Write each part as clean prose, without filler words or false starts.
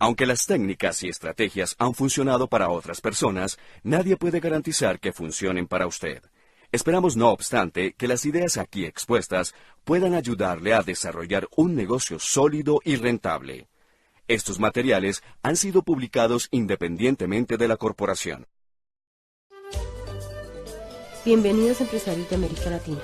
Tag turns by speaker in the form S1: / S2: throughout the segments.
S1: Aunque las técnicas y estrategias han funcionado para otras personas, nadie puede garantizar que funcionen para usted. Esperamos, no obstante, que las ideas aquí expuestas puedan ayudarle a desarrollar un negocio sólido y rentable. Estos materiales han sido publicados independientemente de la corporación.
S2: Bienvenidos empresarios de América Latina.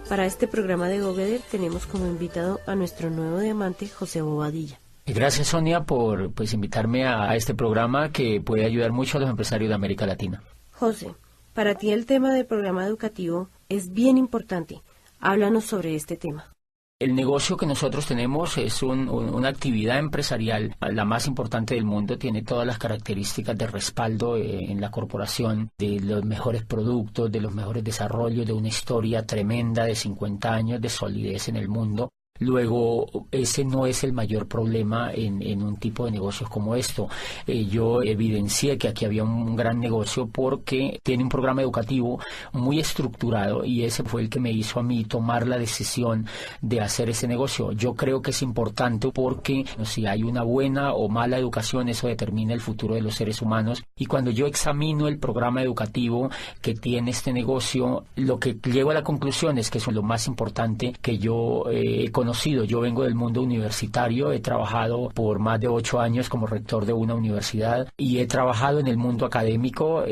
S2: Para este programa de GoGether tenemos como invitado a nuestro nuevo diamante, José Bobadilla.
S3: Gracias, Sonia, por invitarme a este programa que puede ayudar mucho a los empresarios de América Latina.
S2: José, para ti el tema del programa educativo es bien importante. Háblanos sobre este tema.
S3: El negocio que nosotros tenemos es una actividad empresarial, la más importante del mundo, tiene todas las características de respaldo en la corporación, de los mejores productos, de los mejores desarrollos, de una historia tremenda de 50 años de solidez en el mundo. Luego, ese no es el mayor problema en un tipo de negocios como esto. Yo evidencié que aquí había un gran negocio porque tiene un programa educativo muy estructurado y ese fue el que me hizo a mí tomar la decisión de hacer ese negocio. Yo creo que es importante porque si hay una buena o mala educación, eso determina el futuro de los seres humanos. Y cuando yo examino el programa educativo que tiene este negocio, lo que llego a la conclusión es que eso es lo más importante que yo he conocido. Yo vengo del mundo universitario, he trabajado por más de 8 años como rector de una universidad y he trabajado en el mundo académico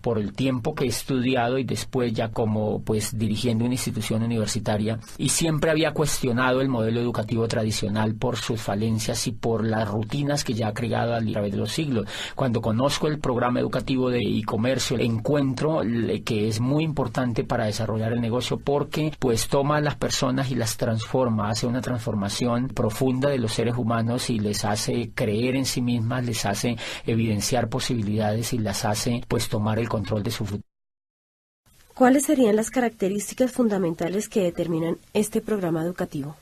S3: por el tiempo que he estudiado y después ya como dirigiendo una institución universitaria, y siempre había cuestionado el modelo educativo tradicional por sus falencias y por las rutinas que ya ha creado a través de los siglos. Cuando conozco el programa educativo de e-comercio, encuentro que es muy importante para desarrollar el negocio porque toma a las personas y las transforma, hace una transformación profunda de los seres humanos y les hace creer en sí mismas, les hace evidenciar posibilidades y las hace tomar el control de su futuro.
S2: ¿Cuáles serían las características fundamentales que determinan este programa educativo?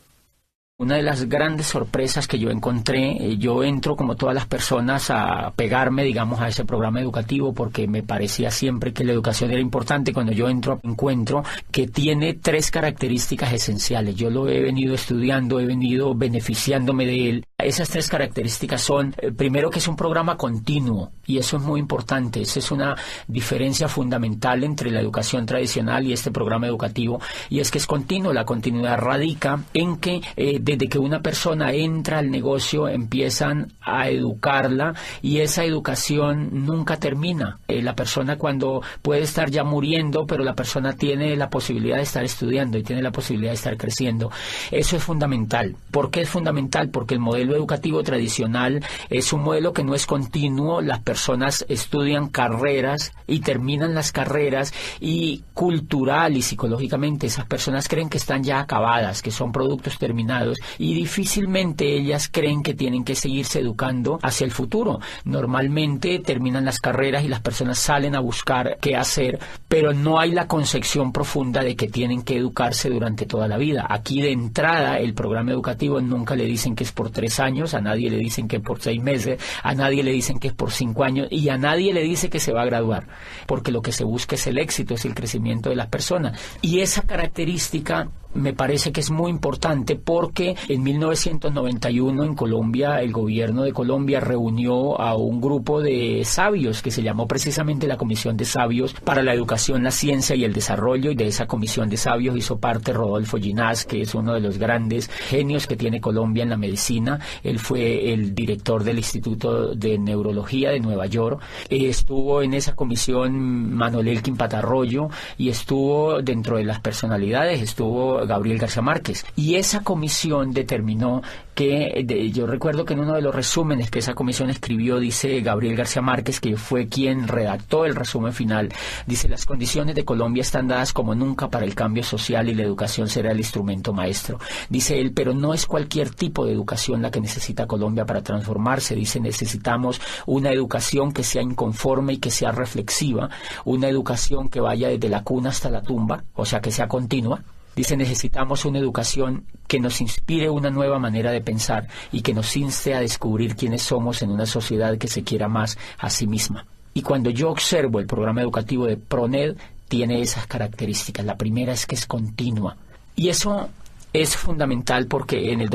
S3: Una de las grandes sorpresas que yo encontré, yo entro como todas las personas a pegarme, digamos, a ese programa educativo porque me parecía siempre que la educación era importante. Cuando yo entro, encuentro que tiene 3 características esenciales. Yo lo he venido estudiando, he venido beneficiándome de él. Esas 3 características son, primero, que es un programa continuo, y eso es muy importante. Esa es una diferencia fundamental entre la educación tradicional y este programa educativo, y es que es continuo. La continuidad radica en que desde que una persona entra al negocio empiezan a educarla y esa educación nunca termina. La persona cuando puede estar ya muriendo, pero la persona tiene la posibilidad de estar estudiando y tiene la posibilidad de estar creciendo. Eso es fundamental. ¿Por qué es fundamental? Porque el modelo educativo tradicional es un modelo que no es continuo. Las personas estudian carreras y terminan las carreras y cultural y psicológicamente esas personas creen que están ya acabadas, que son productos terminados, y difícilmente ellas creen que tienen que seguirse educando hacia el futuro. Normalmente terminan las carreras y las personas salen a buscar qué hacer, pero no hay la concepción profunda de que tienen que educarse durante toda la vida. Aquí de entrada el programa educativo nunca le dicen que es por 3 años, a nadie le dicen que es por 6 meses, a nadie le dicen que es por 5 años y a nadie le dice que se va a graduar, porque lo que se busca es el éxito, es el crecimiento de las personas. Y esa característica me parece que es muy importante porque en 1991 en Colombia, el gobierno de Colombia reunió a un grupo de sabios que se llamó precisamente la Comisión de Sabios para la Educación, la Ciencia y el Desarrollo, y de esa Comisión de Sabios hizo parte Rodolfo Ginás, que es uno de los grandes genios que tiene Colombia en la medicina. Él fue el director del Instituto de Neurología de Nueva York. Estuvo en esa comisión Manuel Elkin Patarroyo y estuvo dentro de las personalidades, estuvo Gabriel García Márquez, y esa comisión determinó que, yo recuerdo que en uno de los resúmenes que esa comisión escribió, dice Gabriel García Márquez, que fue quien redactó el resumen final, dice: las condiciones de Colombia están dadas como nunca para el cambio social y la educación será el instrumento maestro. Dice él, pero no es cualquier tipo de educación la que necesita Colombia para transformarse. Dice, necesitamos una educación que sea inconforme y que sea reflexiva, una educación que vaya desde la cuna hasta la tumba, o sea, que sea continua. Dice, necesitamos una educación que nos inspire una nueva manera de pensar y que nos inste a descubrir quiénes somos en una sociedad que se quiera más a sí misma. Y cuando yo observo el programa educativo de PRONED, tiene esas características. La primera es que es continua. Y eso es fundamental porque en el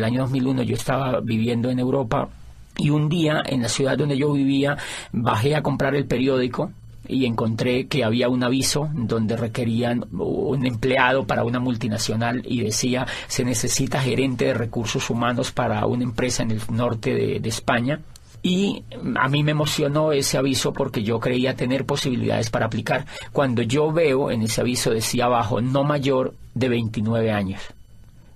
S3: año 2001, yo estaba viviendo en Europa Y un día, en la ciudad donde yo vivía, bajé a comprar el periódico y encontré que había un aviso donde requerían un empleado para una multinacional y decía: se necesita gerente de recursos humanos para una empresa en el norte de España. Y a mí me emocionó ese aviso porque yo creía tener posibilidades para aplicar. Cuando yo veo en ese aviso decía abajo: no mayor de 29 años.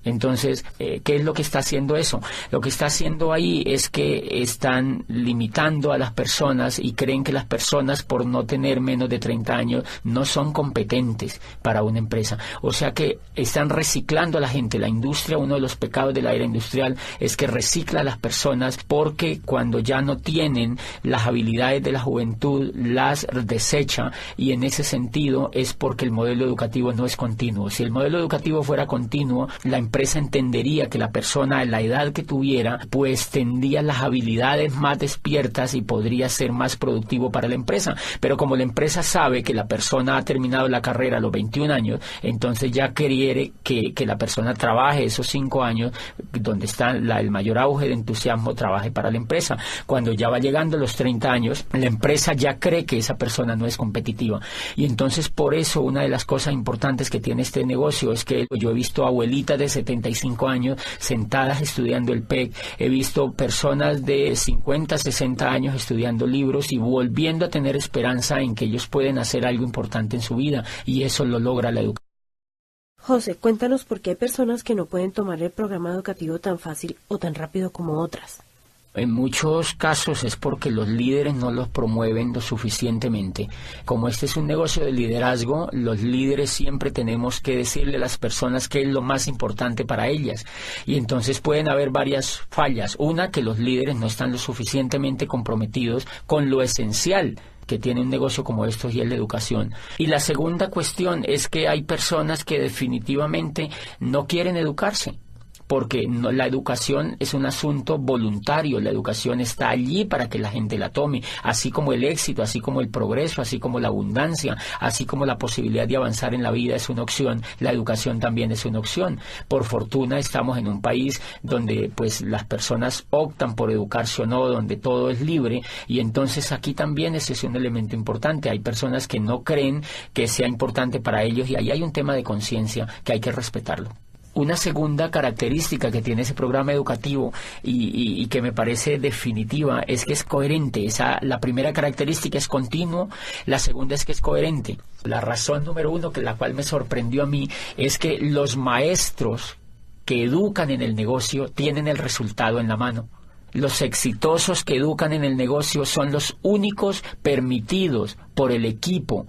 S3: Entonces, ¿qué es lo que está haciendo eso? Lo que está haciendo ahí es que están limitando a las personas y creen que las personas, por no tener menos de 30 años, no son competentes para una empresa. O sea que están reciclando a la gente. La industria, uno de los pecados de la era industrial es que recicla a las personas, porque cuando ya no tienen las habilidades de la juventud, las desecha, y en ese sentido es porque el modelo educativo no es continuo. Si el modelo educativo fuera continuo, la empresa entendería que la persona, en la edad que tuviera, pues tendría las habilidades más despiertas y podría ser más productivo para la empresa. Pero como la empresa sabe que la persona ha terminado la carrera a los 21 años, entonces ya quiere que la persona trabaje esos 5 años, donde está el mayor auge de entusiasmo, trabaje para la empresa. Cuando ya va llegando a los 30 años, la empresa ya cree que esa persona no es competitiva. Y entonces, por eso, una de las cosas importantes que tiene este negocio es que yo he visto abuelitas de 75 años sentadas estudiando el PEC, he visto personas de 50, 60 años estudiando libros y volviendo a tener esperanza en que ellos pueden hacer algo importante en su vida, y eso lo logra la educación.
S2: José, cuéntanos por qué hay personas que no pueden tomar el programa educativo tan fácil o tan rápido como otras.
S3: En muchos casos es porque los líderes no los promueven lo suficientemente. Como este es un negocio de liderazgo, los líderes siempre tenemos que decirle a las personas qué es lo más importante para ellas. Y entonces pueden haber varias fallas. Una, que los líderes no están lo suficientemente comprometidos con lo esencial que tiene un negocio como estos, y es la educación. Y la segunda cuestión es que hay personas que definitivamente no quieren educarse, porque la educación es un asunto voluntario. La educación está allí para que la gente la tome, así como el éxito, así como el progreso, así como la abundancia, así como la posibilidad de avanzar en la vida es una opción. La educación también es una opción. Por fortuna estamos en un país donde pues las personas optan por educarse o no, donde todo es libre, y entonces aquí también ese es un elemento importante. Hay personas que no creen que sea importante para ellos, y ahí hay un tema de conciencia que hay que respetarlo. Una segunda característica que tiene ese programa educativo y que me parece definitiva es que es coherente. La primera característica es continuo, la segunda es que es coherente. La razón número uno, la cual me sorprendió a mí, es que los maestros que educan en el negocio tienen el resultado en la mano. Los exitosos que educan en el negocio son los únicos permitidos por el equipo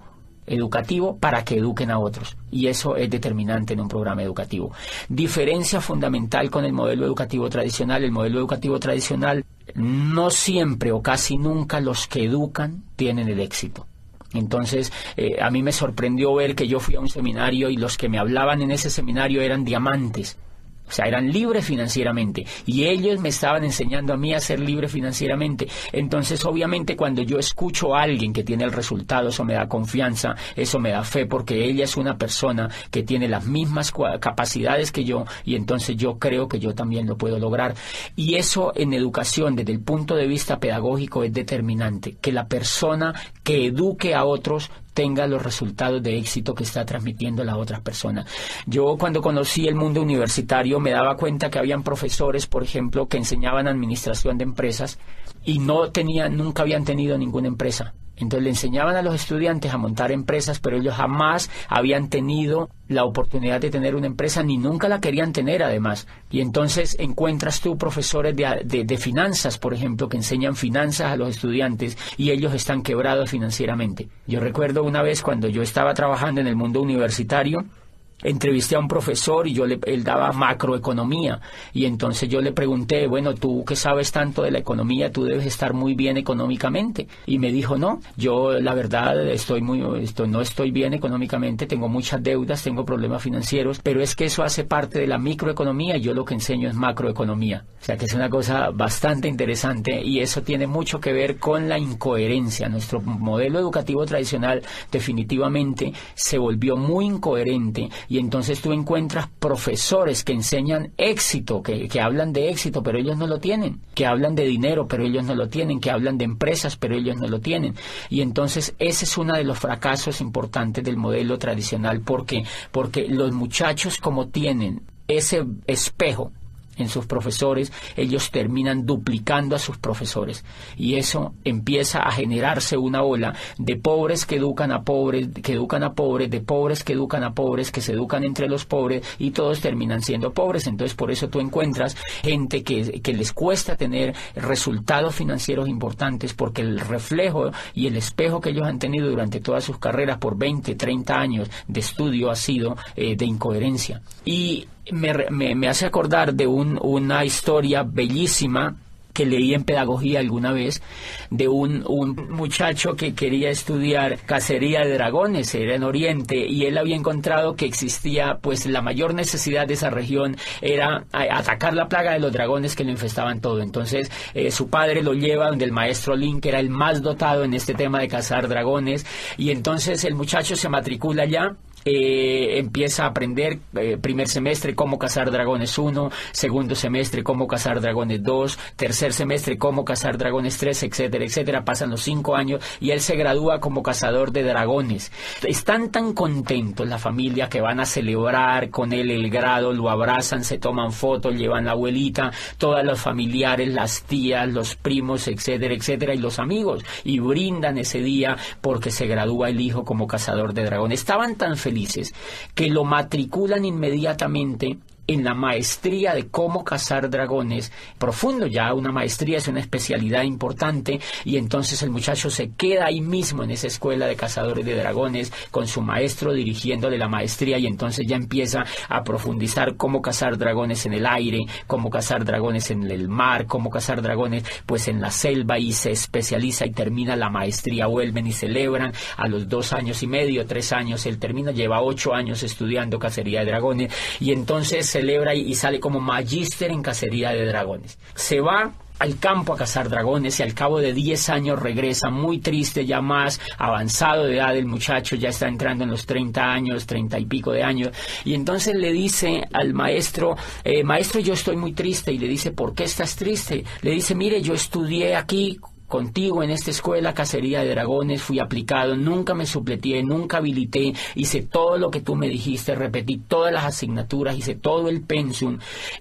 S3: educativo para que eduquen a otros, y eso es determinante en un programa educativo. Diferencia fundamental con el modelo educativo tradicional: el modelo educativo tradicional no siempre o casi nunca los que educan tienen el éxito. Entonces, a mí me sorprendió ver que yo fui a un seminario y los que me hablaban en ese seminario eran diamantes. O sea, eran libres financieramente, y ellos me estaban enseñando a mí a ser libre financieramente. Entonces, obviamente, cuando yo escucho a alguien que tiene el resultado, eso me da confianza, eso me da fe, porque ella es una persona que tiene las mismas capacidades que yo, y entonces yo creo que yo también lo puedo lograr. Y eso en educación, desde el punto de vista pedagógico, es determinante, que la persona que eduque a otros tenga los resultados de éxito que está transmitiendo a las otras personas. Yo, cuando conocí el mundo universitario, me daba cuenta que habían profesores, por ejemplo, que enseñaban administración de empresas y nunca habían tenido ninguna empresa. Entonces le enseñaban a los estudiantes a montar empresas, pero ellos jamás habían tenido la oportunidad de tener una empresa, ni nunca la querían tener, además. Y entonces encuentras tú profesores de finanzas, por ejemplo, que enseñan finanzas a los estudiantes, y ellos están quebrados financieramente. Yo recuerdo una vez, cuando yo estaba trabajando en el mundo universitario, entrevisté a un profesor y él daba macroeconomía, y entonces yo le pregunté: bueno, tú que sabes tanto de la economía, tú debes estar muy bien económicamente. Y me dijo: no, yo la verdad no estoy bien económicamente, tengo muchas deudas, tengo problemas financieros, pero es que eso hace parte de la microeconomía y yo lo que enseño es macroeconomía. O sea que es una cosa bastante interesante, y eso tiene mucho que ver con la incoherencia. Nuestro modelo educativo tradicional definitivamente se volvió muy incoherente y entonces tú encuentras profesores que enseñan éxito, que hablan de éxito, pero ellos no lo tienen, que hablan de dinero, pero ellos no lo tienen, que hablan de empresas, pero ellos no lo tienen. Y entonces ese es uno de los fracasos importantes del modelo tradicional. ¿Por qué? Porque los muchachos, como tienen ese espejo en sus profesores, ellos terminan duplicando a sus profesores, y eso empieza a generarse una ola de pobres que educan a pobres, que educan a pobres, de pobres que educan a pobres, que se educan entre los pobres, y todos terminan siendo pobres. Entonces por eso tú encuentras gente que les cuesta tener resultados financieros importantes, porque el reflejo y el espejo que ellos han tenido durante todas sus carreras por 20, 30 años de estudio ha sido de incoherencia. Y me hace acordar de una historia bellísima que leí en pedagogía alguna vez, de un muchacho que quería estudiar cacería de dragones, era en Oriente, y él había encontrado que existía, pues la mayor necesidad de esa región era atacar la plaga de los dragones que lo infestaban todo. Entonces su padre lo lleva donde el maestro Lin, que era el más dotado en este tema de cazar dragones, y entonces el muchacho se matricula allá. Empieza a aprender primer semestre cómo cazar dragones 1, segundo semestre cómo cazar dragones 2, tercer semestre cómo cazar dragones 3, etcétera, etcétera. Pasan los 5 años y él se gradúa como cazador de dragones. Están tan contentos la familia que van a celebrar con él el grado, lo abrazan, se toman fotos, llevan la abuelita, todos los familiares, las tías, los primos, etcétera, etcétera, y los amigos, y brindan ese día porque se gradúa el hijo como cazador de dragones. Estaban tan felices que lo matriculan inmediatamente en la maestría de cómo cazar dragones, profundo ya, una maestría es una especialidad importante, y entonces el muchacho se queda ahí mismo en esa escuela de cazadores de dragones con su maestro dirigiéndole la maestría, y entonces ya empieza a profundizar cómo cazar dragones en el aire, cómo cazar dragones en el mar, cómo cazar dragones pues en la selva, y se especializa y termina la maestría. Vuelven y celebran a los 2 años y medio, 3 años, él termina, lleva 8 años estudiando cacería de dragones, y entonces celebra y sale como magíster en cacería de dragones. Se va al campo a cazar dragones y al cabo de 10 años regresa muy triste, ya más avanzado de edad. El muchacho ya está entrando en los 30 años, 30 y pico de años, y entonces le dice al maestro, maestro, yo estoy muy triste. Y le dice, ¿por qué estás triste? Le dice, mire, yo estudié aquí contigo en esta escuela cacería de dragones, fui aplicado, nunca me supleteé, nunca habilité, hice todo lo que tú me dijiste, repetí todas las asignaturas, hice todo el pensum,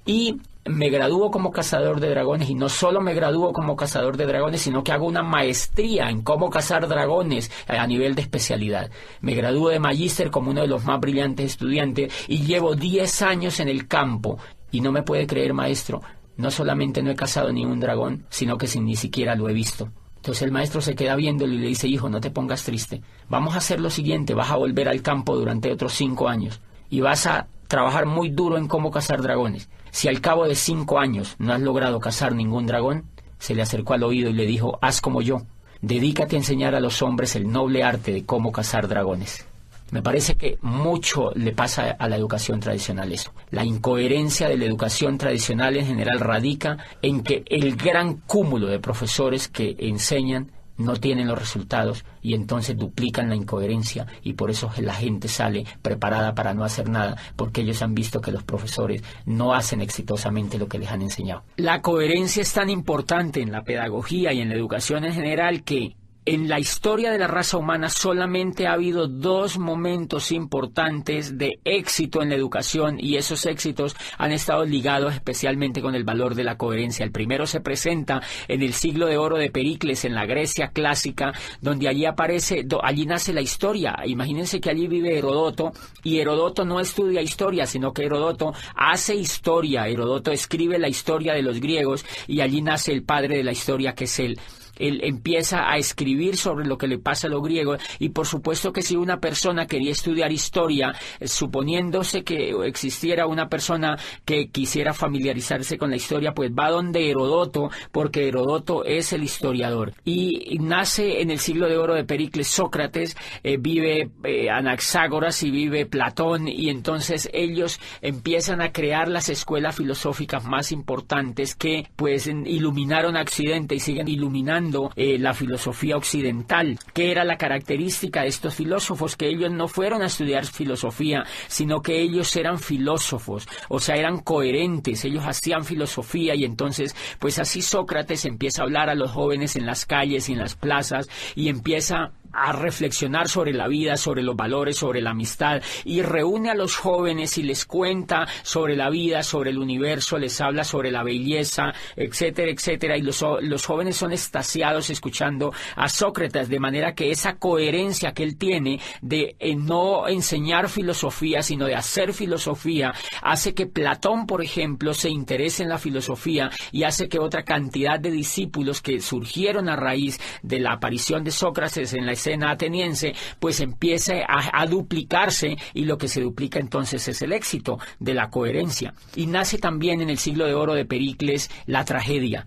S3: y me gradúo como cazador de dragones, y no solo me gradúo como cazador de dragones, sino que hago una maestría en cómo cazar dragones a nivel de especialidad. Me gradúo de magíster como uno de los más brillantes estudiantes, y llevo 10 años en el campo, y no me puede creer, maestro, no solamente no he cazado ni un dragón, sino que ni siquiera lo he visto. Entonces el maestro se queda viéndolo y le dice, hijo, no te pongas triste. Vamos a hacer lo siguiente, vas a volver al campo durante otros 5 años y vas a trabajar muy duro en cómo cazar dragones. Si al cabo de 5 años no has logrado cazar ningún dragón, se le acercó al oído y le dijo, haz como yo, dedícate a enseñar a los hombres el noble arte de cómo cazar dragones. Me parece que mucho le pasa a la educación tradicional eso. La incoherencia de la educación tradicional en general radica en que el gran cúmulo de profesores que enseñan no tienen los resultados, y entonces duplican la incoherencia, y por eso la gente sale preparada para no hacer nada, porque ellos han visto que los profesores no hacen exitosamente lo que les han enseñado. La coherencia es tan importante en la pedagogía y en la educación en general que en la historia de la raza humana solamente ha habido 2 momentos importantes de éxito en la educación, y esos éxitos han estado ligados especialmente con el valor de la coherencia. El primero se presenta en el siglo de oro de Pericles, en la Grecia clásica, donde allí nace la historia. Imagínense que allí vive Herodoto, y Herodoto no estudia historia, sino que Herodoto hace historia. Herodoto escribe la historia de los griegos, y allí nace el padre de la historia, que es él. Él empieza a escribir sobre lo que le pasa a los griegos, y por supuesto que si una persona quería estudiar historia, suponiéndose que existiera una persona que quisiera familiarizarse con la historia, pues va donde Herodoto, porque Herodoto es el historiador. Y nace en el siglo de oro de Pericles Sócrates, vive Anaxágoras y vive Platón, y entonces ellos empiezan a crear las escuelas filosóficas más importantes que pues iluminaron a Occidente y siguen iluminando estudiando la filosofía occidental. ¿Qué era la característica de estos filósofos? Que ellos no fueron a estudiar filosofía, sino que ellos eran filósofos, o sea, eran coherentes, ellos hacían filosofía. Y entonces, pues así Sócrates empieza a hablar a los jóvenes en las calles y en las plazas, y empieza a reflexionar sobre la vida, sobre los valores, sobre la amistad, y reúne a los jóvenes y les cuenta sobre la vida, sobre el universo, les habla sobre la belleza, etcétera, etcétera, y los jóvenes son extasiados escuchando a Sócrates, de manera que esa coherencia que él tiene de no enseñar filosofía, sino de hacer filosofía, hace que Platón, por ejemplo, se interese en la filosofía, y hace que otra cantidad de discípulos que surgieron a raíz de la aparición de Sócrates en la escena ateniense, pues empiece a duplicarse, y lo que se duplica entonces es el éxito de la coherencia. Y nace también en el siglo de oro de Pericles la tragedia.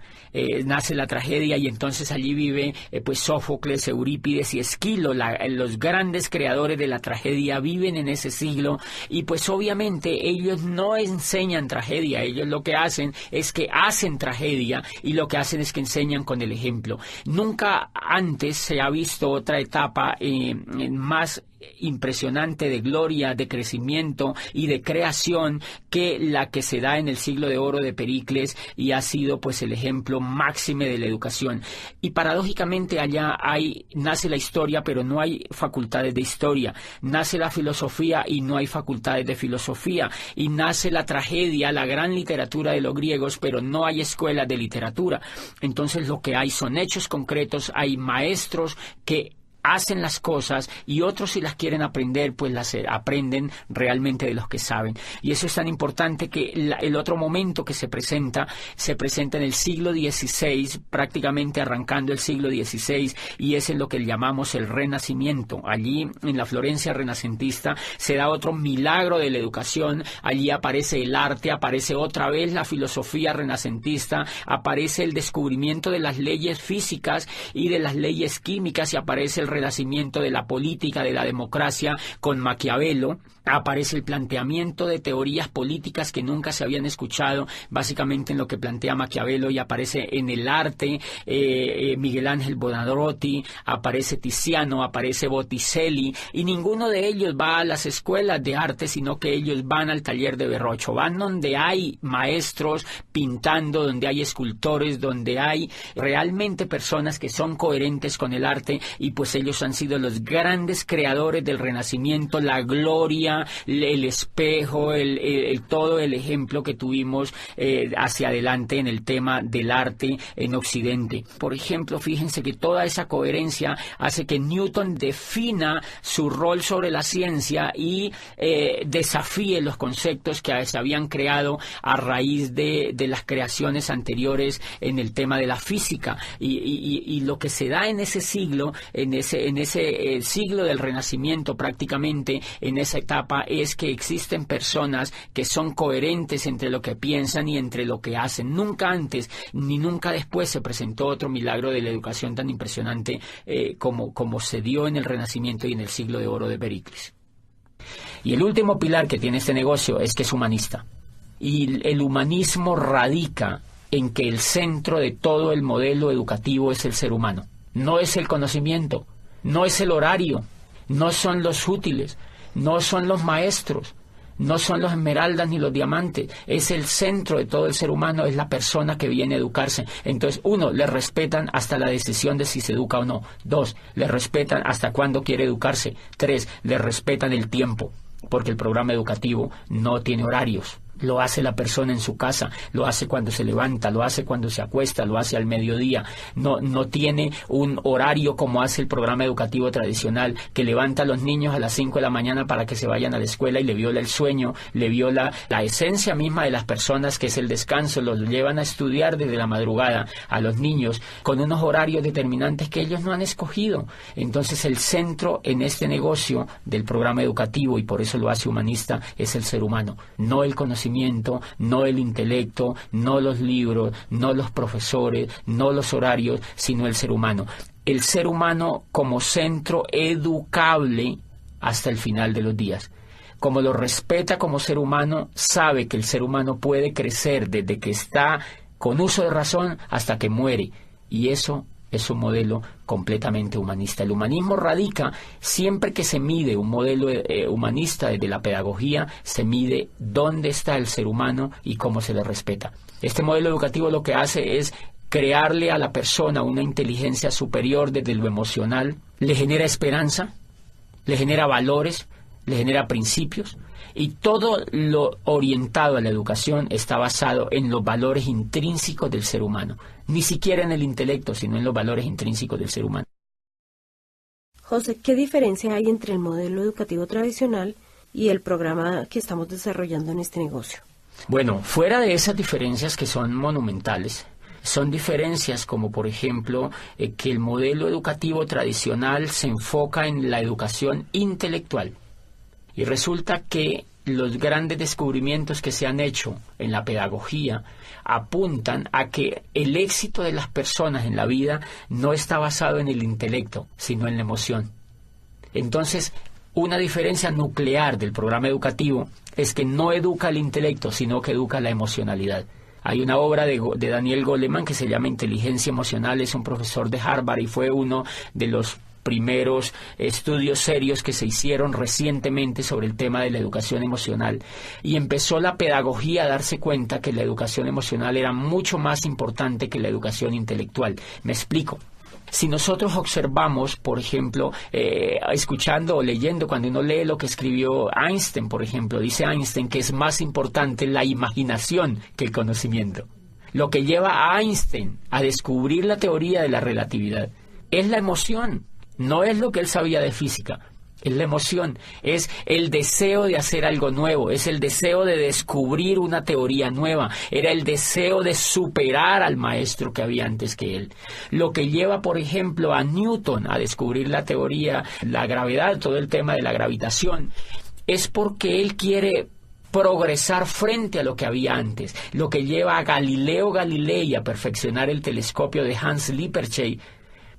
S3: Nace la tragedia, y entonces allí vive pues Sófocles, Eurípides y Esquilo, los grandes creadores de la tragedia viven en ese siglo, y pues obviamente ellos no enseñan tragedia, ellos lo que hacen es que hacen tragedia, y lo que hacen es que enseñan con el ejemplo. Nunca antes se ha visto otra etapa más impresionante de gloria, de crecimiento y de creación que la que se da en el siglo de oro de Pericles, y ha sido pues el ejemplo máxime de la educación. Y paradójicamente allá nace la historia, pero no hay facultades de historia, nace la filosofía y no hay facultades de filosofía, y nace la tragedia, la gran literatura de los griegos, pero no hay escuelas de literatura. Entonces lo que hay son hechos concretos, hay maestros que hacen las cosas, y otros, si las quieren aprender, pues las aprenden realmente de los que saben. Y eso es tan importante que el otro momento que se presenta en el siglo XVI, prácticamente arrancando el siglo XVI, y es en lo que llamamos el Renacimiento. Allí, en la Florencia renacentista, se da otro milagro de la educación. Allí aparece el arte, aparece otra vez la filosofía renacentista, aparece el descubrimiento de las leyes físicas y de las leyes químicas, y aparece el renacimiento de la política, de la democracia con Maquiavelo. Aparece el planteamiento de teorías políticas que nunca se habían escuchado, básicamente en lo que plantea Maquiavelo, y aparece en el arte Miguel Ángel Buonarroti, aparece Tiziano, aparece Botticelli, y ninguno de ellos va a las escuelas de arte, sino que ellos van al taller de Verrocchio, van donde hay maestros pintando, donde hay escultores, donde hay realmente personas que son coherentes con el arte, y pues ellos han sido los grandes creadores del Renacimiento, la gloria, el espejo, todo el ejemplo que tuvimos hacia adelante en el tema del arte en Occidente. Por ejemplo, fíjense que toda esa coherencia hace que Newton defina su rol sobre la ciencia y desafíe los conceptos que se habían creado a raíz de las creaciones anteriores en el tema de la física. Y lo que se da en ese siglo, en ese siglo del Renacimiento, prácticamente en esa etapa, es que existen personas que son coherentes entre lo que piensan y entre lo que hacen. Nunca antes ni nunca después se presentó otro milagro de la educación tan impresionante como se dio en el Renacimiento y en el siglo de oro de Pericles. Y el último pilar que tiene este negocio es que es humanista. Y el humanismo radica en que el centro de todo el modelo educativo es el ser humano. No es el conocimiento, no es el horario, no son los útiles, no son los maestros, no son los esmeraldas ni los diamantes, es el centro de todo el ser humano, es la persona que viene a educarse. Entonces, 1, le respetan hasta la decisión de si se educa o no. 2, le respetan hasta cuándo quiere educarse. 3, le respetan el tiempo, porque el programa educativo no tiene horarios. Lo hace la persona en su casa, lo hace cuando se levanta, lo hace cuando se acuesta, lo hace al mediodía. No tiene un horario como hace el programa educativo tradicional, que levanta a los niños a las 5 de la mañana para que se vayan a la escuela y le viola el sueño, le viola la esencia misma de las personas, que es el descanso. Los llevan a estudiar desde la madrugada a los niños con unos horarios determinantes que ellos no han escogido. Entonces el centro en este negocio del programa educativo, y por eso lo hace humanista, es el ser humano, no el conocimiento, no el intelecto, no los libros, no los profesores, no los horarios, sino el ser humano. El ser humano como centro educable hasta el final de los días. Como lo respeta como ser humano, sabe que el ser humano puede crecer desde que está con uso de razón hasta que muere. Y eso es un modelo completamente humanista. El humanismo radica, siempre que se mide un modelo humanista desde la pedagogía, se mide dónde está el ser humano y cómo se le respeta. Este modelo educativo lo que hace es crearle a la persona una inteligencia superior desde lo emocional, le genera esperanza, le genera valores, le genera principios, y todo lo orientado a la educación está basado en los valores intrínsecos del ser humano, ni siquiera en el intelecto, sino en los valores intrínsecos del ser humano.
S2: José, ¿qué diferencia hay entre el modelo educativo tradicional y el programa que estamos desarrollando en este negocio?
S3: Bueno, fuera de esas diferencias que son monumentales, son diferencias como, por ejemplo, que el modelo educativo tradicional se enfoca en la educación intelectual. Y resulta que los grandes descubrimientos que se han hecho en la pedagogía apuntan a que el éxito de las personas en la vida no está basado en el intelecto, sino en la emoción. Entonces, una diferencia nuclear del programa educativo es que no educa el intelecto, sino que educa la emocionalidad. Hay una obra de Daniel Goleman que se llama Inteligencia Emocional, es un profesor de Harvard y fue uno de los primeros estudios serios que se hicieron recientemente sobre el tema de la educación emocional, y empezó la pedagogía a darse cuenta que la educación emocional era mucho más importante que la educación intelectual. Me explico. Si nosotros observamos, por ejemplo, escuchando o leyendo, cuando uno lee lo que escribió Einstein, por ejemplo, dice Einstein que es más importante la imaginación que el conocimiento. Lo que lleva a Einstein a descubrir la teoría de la relatividad es la emoción. No es lo que él sabía de física, es la emoción, es el deseo de hacer algo nuevo, es el deseo de descubrir una teoría nueva, era el deseo de superar al maestro que había antes que él. Lo que lleva, por ejemplo, a Newton a descubrir la teoría, la gravedad, todo el tema de la gravitación, es porque él quiere progresar frente a lo que había antes. Lo que lleva a Galileo Galilei a perfeccionar el telescopio de Hans Lippershey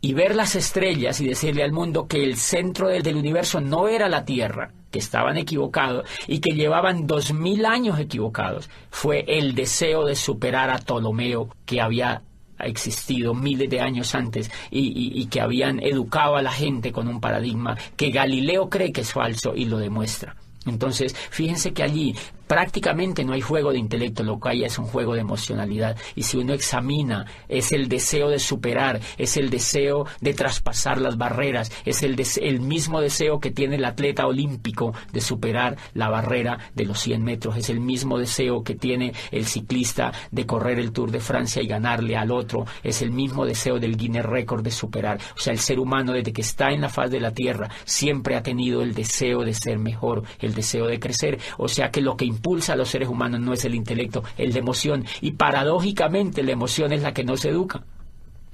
S3: y ver las estrellas y decirle al mundo que el centro del universo no era la Tierra, que estaban equivocados y que llevaban 2000 años equivocados, fue el deseo de superar a Ptolomeo, que había existido miles de años antes y que habían educado a la gente con un paradigma que Galileo cree que es falso y lo demuestra. Entonces, fíjense que allí prácticamente no hay juego de intelecto, lo que hay es un juego de emocionalidad. Y si uno examina, es el deseo de superar, es el deseo de traspasar las barreras, es el mismo deseo que tiene el atleta olímpico de superar la barrera de los 100 metros, es el mismo deseo que tiene el ciclista de correr el Tour de Francia y ganarle al otro, es el mismo deseo del Guinness Record de superar. O sea, el ser humano desde que está en la faz de la Tierra siempre ha tenido el deseo de ser mejor, el deseo de crecer. O sea que lo que impulsa a los seres humanos no es el intelecto, es la emoción, y paradójicamente la emoción es la que no se educa.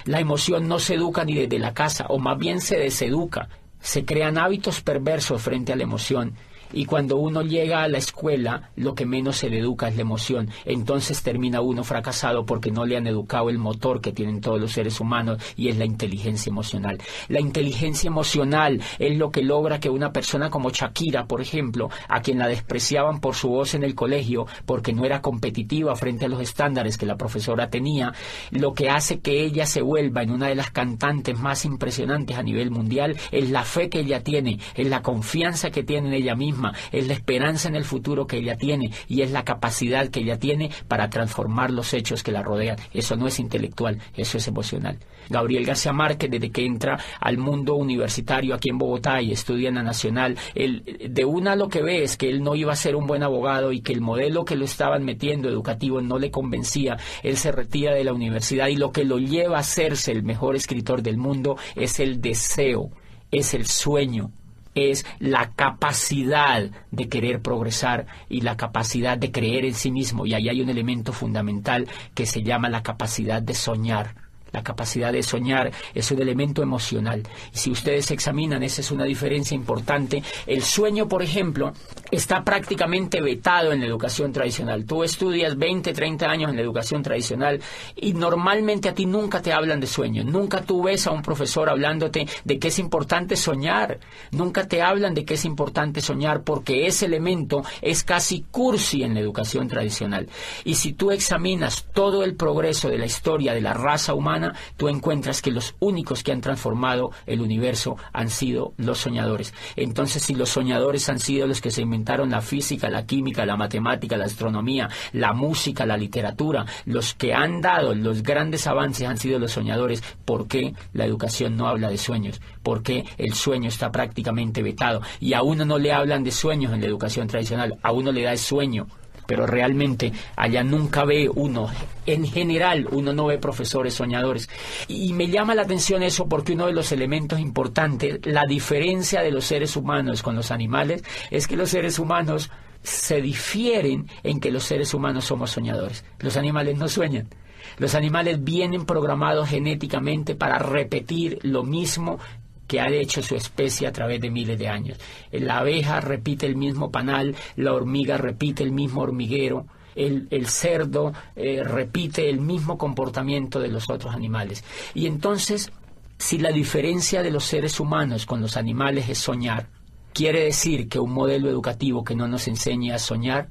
S3: La emoción no se educa ni desde la casa, o más bien se deseduca. Se crean hábitos perversos frente a la emoción, y cuando uno llega a la escuela, lo que menos se le educa es la emoción. Entonces termina uno fracasado porque no le han educado el motor que tienen todos los seres humanos, y es la inteligencia emocional. La inteligencia emocional es lo que logra que una persona como Shakira, por ejemplo, a quien la despreciaban por su voz en el colegio porque no era competitiva frente a los estándares que la profesora tenía, lo que hace que ella se vuelva en una de las cantantes más impresionantes a nivel mundial es la fe que ella tiene, es la confianza que tiene en ella misma, es la esperanza en el futuro que ella tiene, y es la capacidad que ella tiene para transformar los hechos que la rodean. Eso no es intelectual, eso es emocional. Gabriel García Márquez, desde que entra al mundo universitario aquí en Bogotá y estudia en la Nacional, de una lo que ve es que él no iba a ser un buen abogado y que el modelo que lo estaban metiendo educativo no le convencía. Él se retira de la universidad, y lo que lo lleva a hacerse el mejor escritor del mundo es el deseo, es el sueño, es la capacidad de querer progresar y la capacidad de creer en sí mismo. Y ahí hay un elemento fundamental que se llama la capacidad de soñar. La capacidad de soñar es un elemento emocional. Y si ustedes examinan, esa es una diferencia importante. El sueño, por ejemplo, está prácticamente vetado en la educación tradicional. Tú estudias 20, 30 años en la educación tradicional y normalmente a ti nunca te hablan de sueño. Nunca tú ves a un profesor hablándote de que es importante soñar. Nunca te hablan de que es importante soñar, porque ese elemento es casi cursi en la educación tradicional. Y si tú examinas todo el progreso de la historia de la raza humana, humana, tú encuentras que los únicos que han transformado el universo han sido los soñadores. Entonces, si los soñadores han sido los que se inventaron la física, la química, la matemática, la astronomía, la música, la literatura, los que han dado los grandes avances han sido los soñadores, ¿por qué la educación no habla de sueños? ¿Por qué el sueño está prácticamente vetado? Y a uno no le hablan de sueños en la educación tradicional, a uno le da el sueño. Pero realmente allá nunca ve uno, en general uno no ve profesores soñadores. Y me llama la atención eso porque uno de los elementos importantes, la diferencia de los seres humanos con los animales, es que los seres humanos se difieren en que los seres humanos somos soñadores. Los animales no sueñan. Los animales vienen programados genéticamente para repetir lo mismo que ha hecho su especie a través de miles de años. La abeja repite el mismo panal, la hormiga repite el mismo hormiguero, el cerdo repite el mismo comportamiento de los otros animales. Y entonces, si la diferencia de los seres humanos con los animales es soñar, quiere decir que un modelo educativo que no nos enseñe a soñar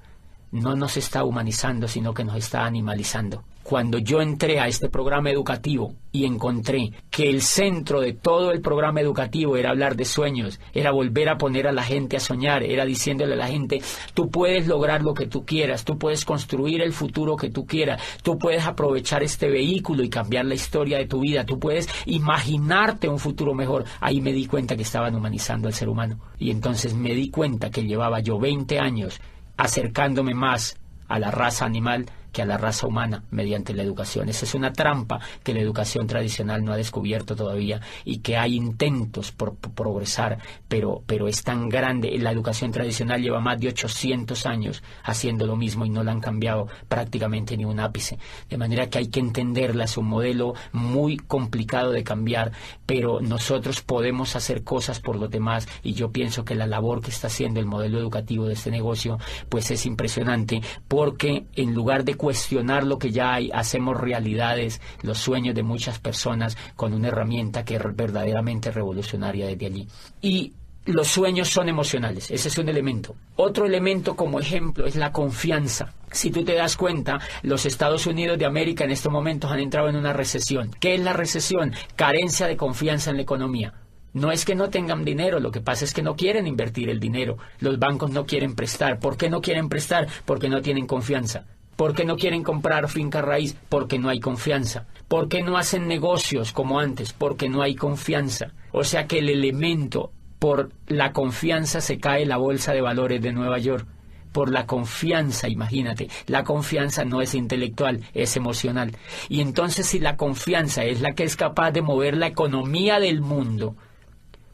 S3: no nos está humanizando, sino que nos está animalizando. Cuando yo entré a este programa educativo y encontré que el centro de todo el programa educativo era hablar de sueños, era volver a poner a la gente a soñar, era diciéndole a la gente, tú puedes lograr lo que tú quieras, tú puedes construir el futuro que tú quieras, tú puedes aprovechar este vehículo y cambiar la historia de tu vida, tú puedes imaginarte un futuro mejor. Ahí me di cuenta que estaban humanizando al ser humano. Y entonces me di cuenta que llevaba yo 20 años acercándome más a la raza animal que a la raza humana mediante la educación. Esa es una trampa que la educación tradicional no ha descubierto todavía y que hay intentos por progresar, pero es tan grande. La educación tradicional lleva más de 800 años haciendo lo mismo y no la han cambiado prácticamente ni un ápice. De manera que hay que entenderla, es un modelo muy complicado de cambiar, pero nosotros podemos hacer cosas por los demás y yo pienso que la labor que está haciendo el modelo educativo de este negocio pues es impresionante, porque en lugar de cuestionar lo que ya hay, hacemos realidades los sueños de muchas personas con una herramienta que es verdaderamente revolucionaria desde allí. Y los sueños son emocionales, ese es un elemento. Otro elemento como ejemplo es la confianza. Si tú te das cuenta, los Estados Unidos de América en estos momentos han entrado en una recesión. ¿Qué es la recesión? Carencia de confianza en la economía. No es que no tengan dinero, lo que pasa es que no quieren invertir el dinero. Los bancos no quieren prestar. ¿Por qué no quieren prestar? Porque no tienen confianza. ¿Por qué no quieren comprar finca raíz? Porque no hay confianza. ¿Por qué no hacen negocios como antes? Porque no hay confianza. O sea que el elemento, por la confianza se cae la bolsa de valores de Nueva York. Por la confianza, imagínate, la confianza no es intelectual, es emocional. Y entonces si la confianza es la que es capaz de mover la economía del mundo,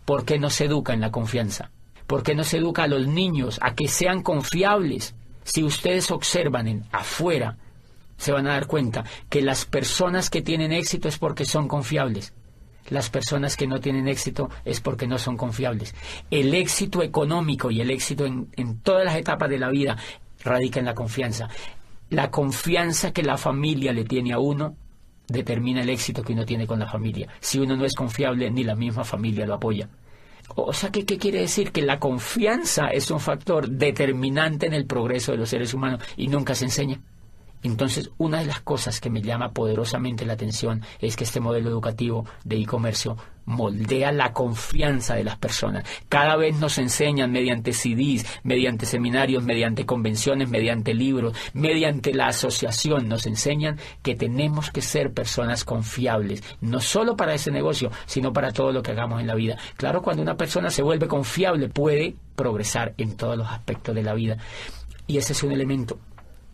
S3: ¿por qué no se educa en la confianza? ¿Por qué no se educa a los niños a que sean confiables? Si ustedes observan afuera, se van a dar cuenta que las personas que tienen éxito es porque son confiables. Las personas que no tienen éxito es porque no son confiables. El éxito económico y el éxito en todas las etapas de la vida radica en la confianza. La confianza que la familia le tiene a uno determina el éxito que uno tiene con la familia. Si uno no es confiable, ni la misma familia lo apoya. O sea, ¿qué quiere decir? Que la confianza es un factor determinante en el progreso de los seres humanos y nunca se enseña. Entonces, una de las cosas que me llama poderosamente la atención es que este modelo educativo de e-comercio moldea la confianza de las personas. Cada vez nos enseñan mediante CDs, mediante seminarios, mediante convenciones, mediante libros, mediante la asociación, nos enseñan que tenemos que ser personas confiables, no solo para ese negocio, sino para todo lo que hagamos en la vida. Claro, cuando una persona se vuelve confiable, puede progresar en todos los aspectos de la vida. Y ese es un elemento.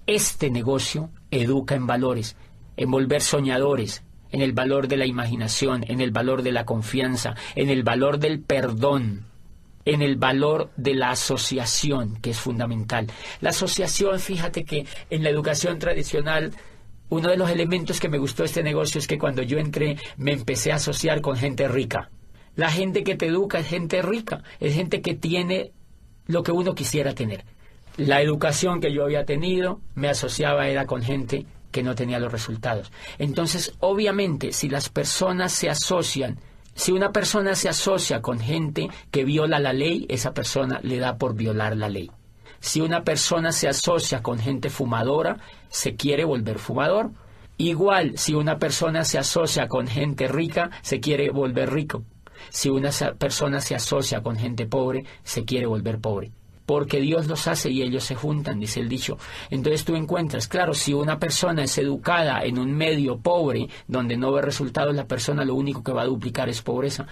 S3: Este negocio educa en valores, en volver soñadores, en el valor de la imaginación, en el valor de la confianza, en el valor del perdón, en el valor de la asociación, que es fundamental. La asociación, fíjate que en la educación tradicional, uno de los elementos que me gustó de este negocio es que cuando yo entré me empecé a asociar con gente rica. La gente que te educa es gente rica, es gente que tiene lo que uno quisiera tener. La educación que yo había tenido me asociaba era con gente que no tenía los resultados. Entonces, obviamente, si las personas se asocian, si una persona se asocia con gente que viola la ley, esa persona le da por violar la ley. Si una persona se asocia con gente fumadora, se quiere volver fumador. Igual, si una persona se asocia con gente rica, se quiere volver rico. Si una persona se asocia con gente pobre, se quiere volver pobre. Porque Dios los hace y ellos se juntan, dice el dicho. Entonces tú encuentras, claro, si una persona es educada en un medio pobre, donde no ve resultados, la persona lo único que va a duplicar es pobreza.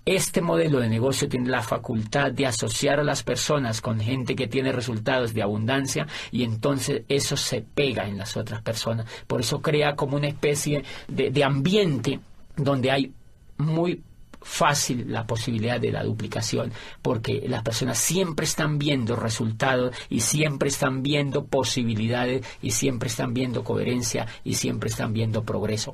S3: Este modelo de negocio tiene la facultad de asociar a las personas con gente que tiene resultados de abundancia y entonces eso se pega en las otras personas. Por eso crea como una especie de ambiente donde hay muy fácil la posibilidad de la duplicación, porque las personas siempre están viendo resultados y siempre están viendo posibilidades y siempre están viendo coherencia y siempre están viendo progreso.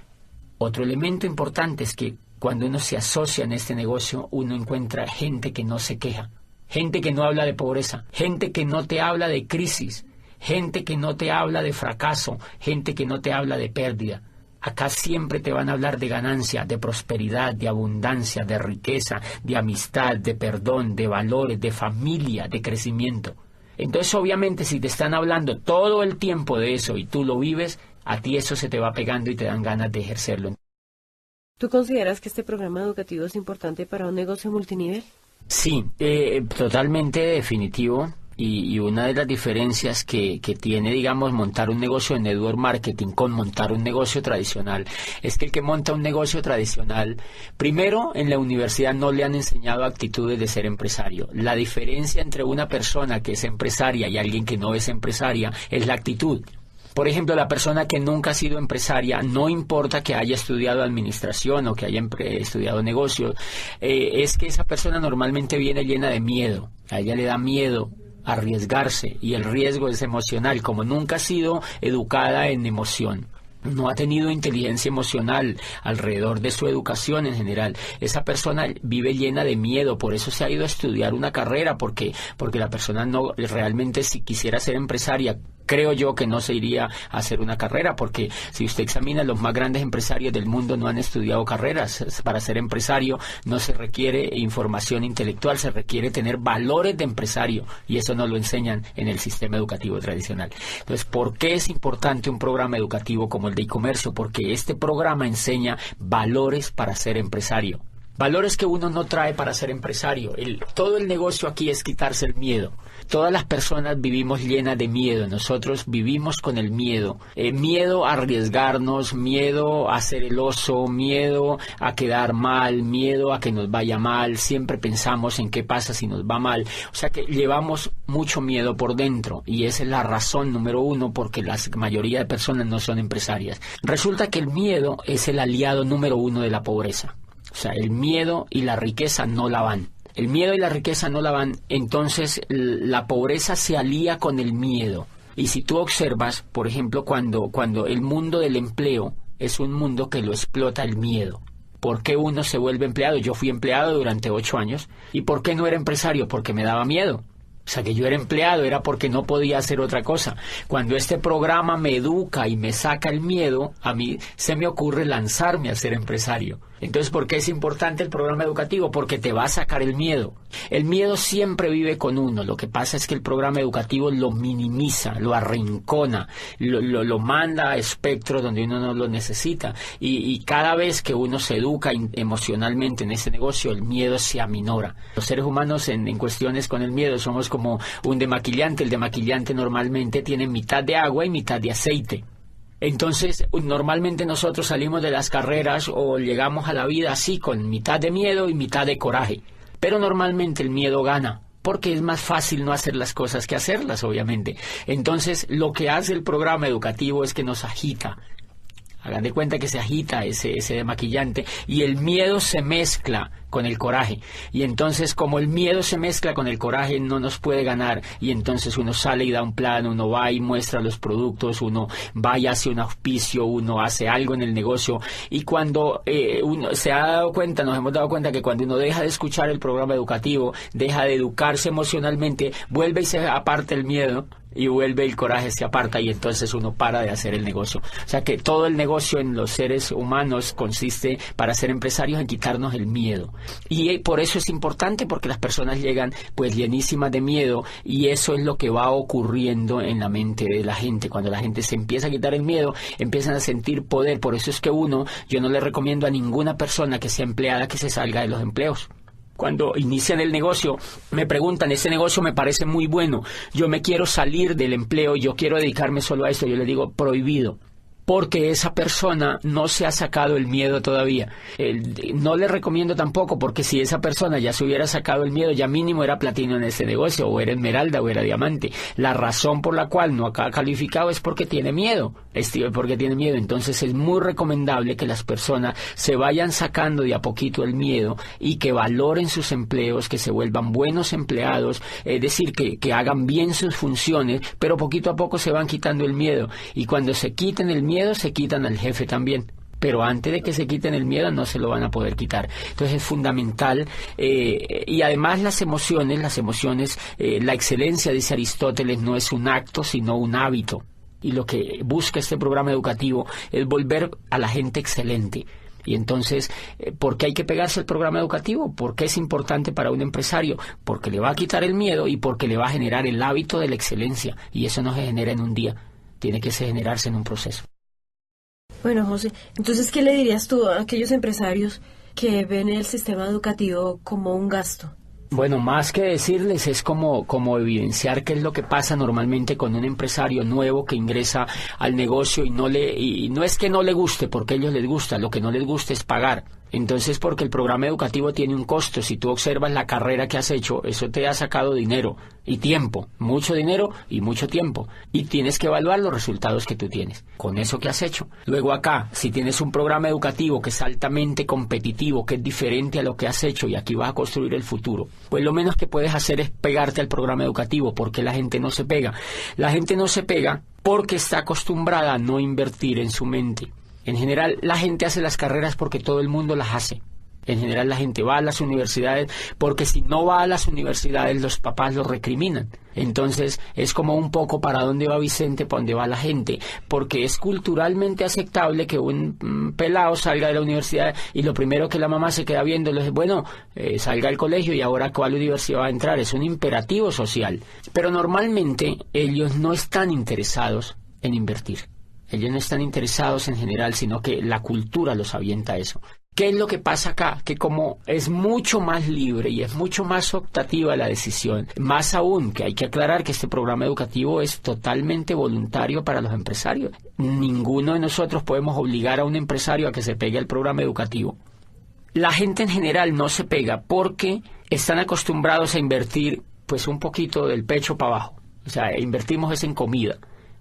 S3: Otro elemento importante es que cuando uno se asocia en este negocio, uno encuentra gente que no se queja, gente que no habla de pobreza, gente que no te habla de crisis, gente que no te habla de fracaso, gente que no te habla de pérdida. Acá siempre te van a hablar de ganancia, de prosperidad, de abundancia, de riqueza, de amistad, de perdón, de valores, de familia, de crecimiento. Entonces, obviamente, si te están hablando todo el tiempo de eso y tú lo vives, a ti eso se te va pegando y te dan ganas de ejercerlo.
S2: ¿Tú consideras que este programa educativo es importante para un negocio multinivel?
S3: Sí, totalmente definitivo. Y una de las diferencias que tiene, digamos, montar un negocio de network marketing con montar un negocio tradicional es que el que monta un negocio tradicional, primero, en la universidad no le han enseñado actitudes de ser empresario. La diferencia entre una persona que es empresaria y alguien que no es empresaria es la actitud. Por ejemplo, la persona que nunca ha sido empresaria, no importa que haya estudiado administración o que haya estudiado negocios, es que esa persona normalmente viene llena de miedo. A ella le da miedo arriesgarse y el riesgo es emocional. Como nunca ha sido educada en emoción, no ha tenido inteligencia emocional alrededor de su educación en general, esa persona vive llena de miedo. Por eso se ha ido a estudiar una carrera, porque la persona no realmente, si quisiera ser empresaria, creo yo que no se iría a hacer una carrera, porque si usted examina, los más grandes empresarios del mundo no han estudiado carreras. Para ser empresario no se requiere información intelectual, se requiere tener valores de empresario, y eso no lo enseñan en el sistema educativo tradicional. Entonces, ¿por qué es importante un programa educativo como el de e-comercio? Porque este programa enseña valores para ser empresario. Valores que uno no trae para ser empresario. Todo el negocio aquí es quitarse el miedo. Todas las personas vivimos llenas de miedo. Nosotros vivimos con el miedo. Miedo a arriesgarnos, miedo a ser el oso, miedo a quedar mal, miedo a que nos vaya mal. Siempre pensamos en qué pasa si nos va mal. O sea que llevamos mucho miedo por dentro, y esa es la razón número uno porque la mayoría de personas no son empresarias. Resulta que el miedo es el aliado número uno de la pobreza. O sea, el miedo y la riqueza no la van. El miedo y la riqueza no la van, entonces la pobreza se alía con el miedo. Y si tú observas, por ejemplo, cuando el mundo del empleo es un mundo que lo explota el miedo. ¿Por qué uno se vuelve empleado? Yo fui empleado durante 8 años. ¿Y por qué no era empresario? Porque me daba miedo. O sea, que yo era empleado era porque no podía hacer otra cosa. Cuando este programa me educa y me saca el miedo, a mí se me ocurre lanzarme a ser empresario. Entonces, ¿por qué es importante el programa educativo? Porque te va a sacar el miedo. El miedo siempre vive con uno. Lo que pasa es que el programa educativo lo minimiza, lo arrincona, lo manda a espectros donde uno no lo necesita. Y cada vez que uno se educa emocionalmente en ese negocio, el miedo se aminora. Los seres humanos en cuestiones con el miedo somos como un demaquillante. El demaquillante normalmente tiene mitad de agua y mitad de aceite. Entonces, normalmente nosotros salimos de las carreras o llegamos a la vida así, con mitad de miedo y mitad de coraje. Pero normalmente el miedo gana, porque es más fácil no hacer las cosas que hacerlas, obviamente. Entonces, lo que hace el programa educativo es que nos agita. Hagan de cuenta que se agita ese demaquillante y el miedo se mezcla con el coraje. Y entonces, como el miedo se mezcla con el coraje, no nos puede ganar. Y entonces uno sale y da un plan, uno va y muestra los productos, uno va y hace un auspicio, uno hace algo en el negocio. Y cuando uno se ha dado cuenta, nos hemos dado cuenta que cuando uno deja de escuchar el programa educativo, deja de educarse emocionalmente, vuelve y se aparta el miedo. Y vuelve el coraje, se aparta y entonces uno para de hacer el negocio. O sea que todo el negocio en los seres humanos consiste, para ser empresarios, en quitarnos el miedo. Y por eso es importante, porque las personas llegan pues llenísimas de miedo, y eso es lo que va ocurriendo en la mente de la gente. Cuando la gente se empieza a quitar el miedo, empiezan a sentir poder. Por eso es que yo no le recomiendo a ninguna persona que sea empleada que se salga de los empleos. Cuando inician el negocio, me preguntan, ese negocio me parece muy bueno, yo me quiero salir del empleo, yo quiero dedicarme solo a esto. Yo le digo, prohibido. Porque esa persona no se ha sacado el miedo todavía. No le recomiendo tampoco, porque si esa persona ya se hubiera sacado el miedo, ya mínimo era platino en ese negocio, o era esmeralda, o era diamante. La razón por la cual no ha calificado es porque tiene miedo. Entonces es muy recomendable que las personas se vayan sacando de a poquito el miedo y que valoren sus empleos, que se vuelvan buenos empleados, es decir, que hagan bien sus funciones, pero poquito a poco se van quitando el miedo. Y cuando se quiten el miedo, se quitan al jefe también. Pero antes de que se quiten el miedo, no se lo van a poder quitar. Entonces es fundamental. Y además las emociones, la excelencia, dice Aristóteles, no es un acto, sino un hábito. Y lo que busca este programa educativo es volver a la gente excelente. Y entonces, ¿por qué hay que pegarse al programa educativo? ¿Por qué es importante para un empresario? Porque le va a quitar el miedo y porque le va a generar el hábito de la excelencia. Y eso no se genera en un día, tiene que generarse en un proceso.
S2: Bueno, José, entonces, ¿qué le dirías tú a aquellos empresarios que ven el sistema educativo como un gasto?
S3: Bueno, más que decirles, es como evidenciar qué es lo que pasa normalmente con un empresario nuevo que ingresa al negocio y no es que no le guste, porque a ellos les gusta, lo que no les gusta es pagar. Entonces, porque el programa educativo tiene un costo. Si tú observas la carrera que has hecho, eso te ha sacado dinero y tiempo, mucho dinero y mucho tiempo, y tienes que evaluar los resultados que tú tienes con eso que has hecho. Luego acá, si tienes un programa educativo que es altamente competitivo, que es diferente a lo que has hecho, y aquí vas a construir el futuro, pues lo menos que puedes hacer es pegarte al programa educativo. Porque la gente no se pega. La gente no se pega porque está acostumbrada a no invertir en su mente. En general, la gente hace las carreras porque todo el mundo las hace. En general, la gente va a las universidades porque si no va a las universidades, los papás lo recriminan. Entonces, es como un poco para dónde va Vicente, para dónde va la gente. Porque es culturalmente aceptable que un pelado salga de la universidad y lo primero que la mamá se queda viendo es, salga del colegio y ahora ¿cuál universidad va a entrar? Es un imperativo social. Pero normalmente ellos no están interesados en invertir. Ellos no están interesados en general, sino que la cultura los avienta a eso. ¿Qué es lo que pasa acá? Que como es mucho más libre y es mucho más optativa la decisión, más aún que hay que aclarar que este programa educativo es totalmente voluntario para los empresarios. Ninguno de nosotros podemos obligar a un empresario a que se pegue al programa educativo. La gente en general no se pega porque están acostumbrados a invertir pues un poquito del pecho para abajo. O sea, invertimos es en comida.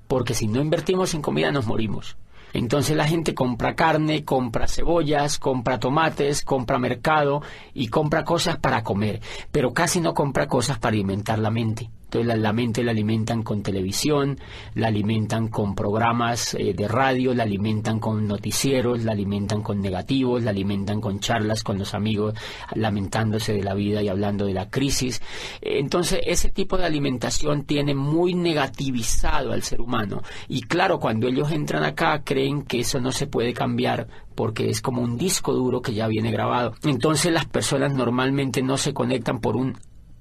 S3: Porque si no invertimos en comida nos morimos. Entonces la gente compra carne, compra cebollas, compra tomates, compra mercado y compra cosas para comer, pero casi no compra cosas para alimentar la mente. Entonces la mente la alimentan con televisión, la alimentan con programas de radio, la alimentan con noticieros, la alimentan con negativos, la alimentan con charlas con los amigos, lamentándose de la vida y hablando de la crisis. Entonces ese tipo de alimentación tiene muy negativizado al ser humano. Y claro, cuando ellos entran acá creen que eso no se puede cambiar porque es como un disco duro que ya viene grabado. Entonces las personas normalmente no se conectan por un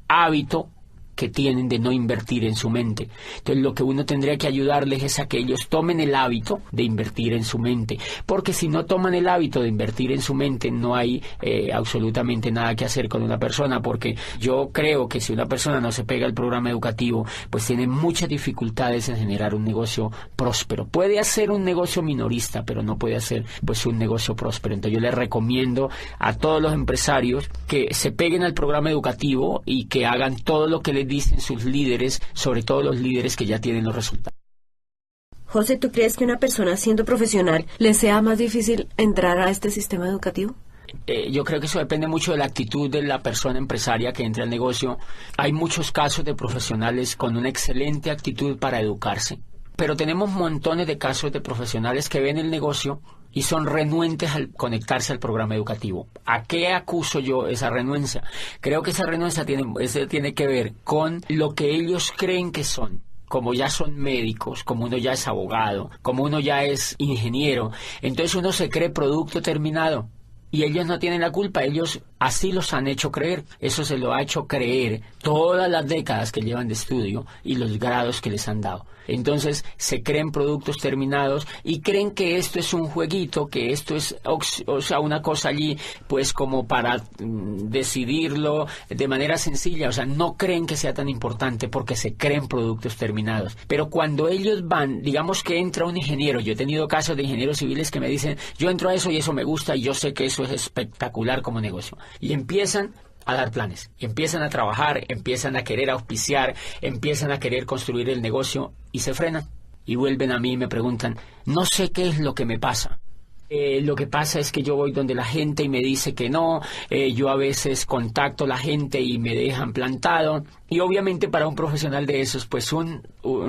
S3: hábito que tienen de no invertir en su mente. Entonces lo que uno tendría que ayudarles es a que ellos tomen el hábito de invertir en su mente, porque si no toman el hábito de invertir en su mente no hay absolutamente nada que hacer con una persona, porque yo creo que si una persona no se pega al programa educativo pues tiene muchas dificultades en generar un negocio próspero. Puede hacer un negocio minorista, pero no puede hacer pues un negocio próspero. Entonces yo les recomiendo a todos los empresarios que se peguen al programa educativo y que hagan todo lo que les dicen sus líderes, sobre todo los líderes que ya tienen los resultados.
S2: José, ¿tú crees que una persona siendo profesional le sea más difícil entrar a este sistema educativo?
S3: Yo creo que eso depende mucho de la actitud de la persona empresaria que entra al negocio. Hay muchos casos de profesionales con una excelente actitud para educarse, pero tenemos montones de casos de profesionales que ven el negocio y son renuentes al conectarse al programa educativo. ¿A qué acuso yo esa renuencia? Creo que esa renuncia tiene que ver con lo que ellos creen que son. Como ya son médicos, como uno ya es abogado, como uno ya es ingeniero, entonces uno se cree producto terminado. Y ellos no tienen la culpa, ellos así los han hecho creer. Eso se lo ha hecho creer todas las décadas que llevan de estudio y los grados que les han dado. Entonces se creen productos terminados y creen que esto es un jueguito, que esto es, o sea, una cosa allí, pues como para decidirlo de manera sencilla. O sea, no creen que sea tan importante porque se creen productos terminados. Pero cuando ellos van, digamos que entra un ingeniero, yo he tenido casos de ingenieros civiles que me dicen, yo entro a eso y eso me gusta y yo sé que eso es espectacular como negocio. Y empiezan a dar planes, empiezan a trabajar, empiezan a querer auspiciar, empiezan a querer construir el negocio y se frenan y vuelven a mí y me preguntan, no sé qué es lo que me pasa. Lo que pasa es que yo voy donde la gente y me dice que no, yo a veces contacto a la gente y me dejan plantado y obviamente para un profesional de esos pues un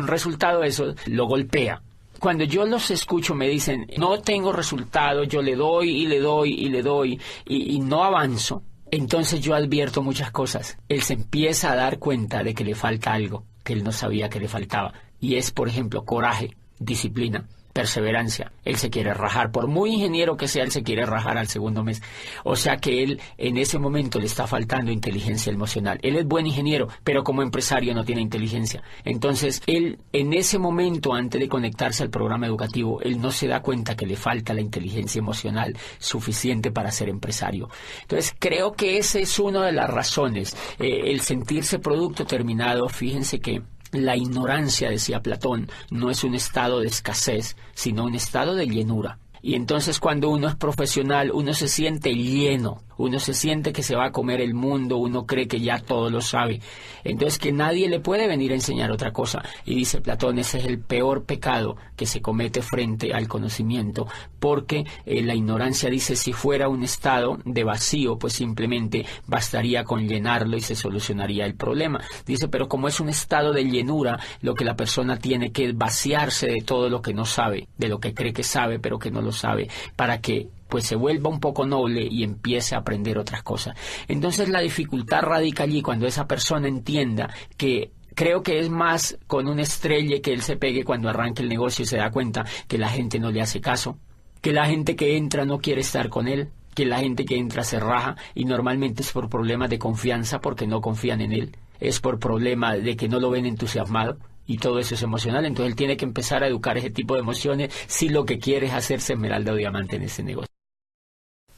S3: resultado de eso lo golpea. Cuando yo los escucho me dicen, no tengo resultado, yo le doy y le doy y le doy y no avanzo. Entonces yo advierto muchas cosas. Él se empieza a dar cuenta de que le falta algo que él no sabía que le faltaba. Y es, por ejemplo, coraje, disciplina, perseverancia. Él se quiere rajar. Por muy ingeniero que sea, él se quiere rajar al segundo mes. O sea que él en ese momento le está faltando inteligencia emocional. Él es buen ingeniero, pero como empresario no tiene inteligencia. Entonces, él en ese momento, antes de conectarse al programa educativo, él no se da cuenta que le falta la inteligencia emocional suficiente para ser empresario. Entonces, creo que esa es una de las razones. El sentirse producto terminado, fíjense que la ignorancia, decía Platón, no es un estado de escasez, sino un estado de llenura. Y entonces cuando uno es profesional, uno se siente lleno, uno se siente que se va a comer el mundo, uno cree que ya todo lo sabe. Entonces que nadie le puede venir a enseñar otra cosa. Y dice Platón, ese es el peor pecado que se comete frente al conocimiento, porque la ignorancia, dice, si fuera un estado de vacío, pues simplemente bastaría con llenarlo y se solucionaría el problema. Dice, pero como es un estado de llenura, lo que la persona tiene que vaciarse de todo lo que no sabe, de lo que cree que sabe, pero que no lo sabe, para que pues se vuelva un poco noble y empiece a aprender otras cosas. Entonces la dificultad radica allí cuando esa persona entienda que creo que es más con un estrelle que él se pegue cuando arranque el negocio y se da cuenta que la gente no le hace caso, que la gente que entra no quiere estar con él, que la gente que entra se raja y normalmente es por problemas de confianza porque no confían en él, es por problema de que no lo ven entusiasmado. Y todo eso es emocional, entonces él tiene que empezar a educar ese tipo de emociones si lo que quiere es hacerse esmeralda o diamante en ese negocio.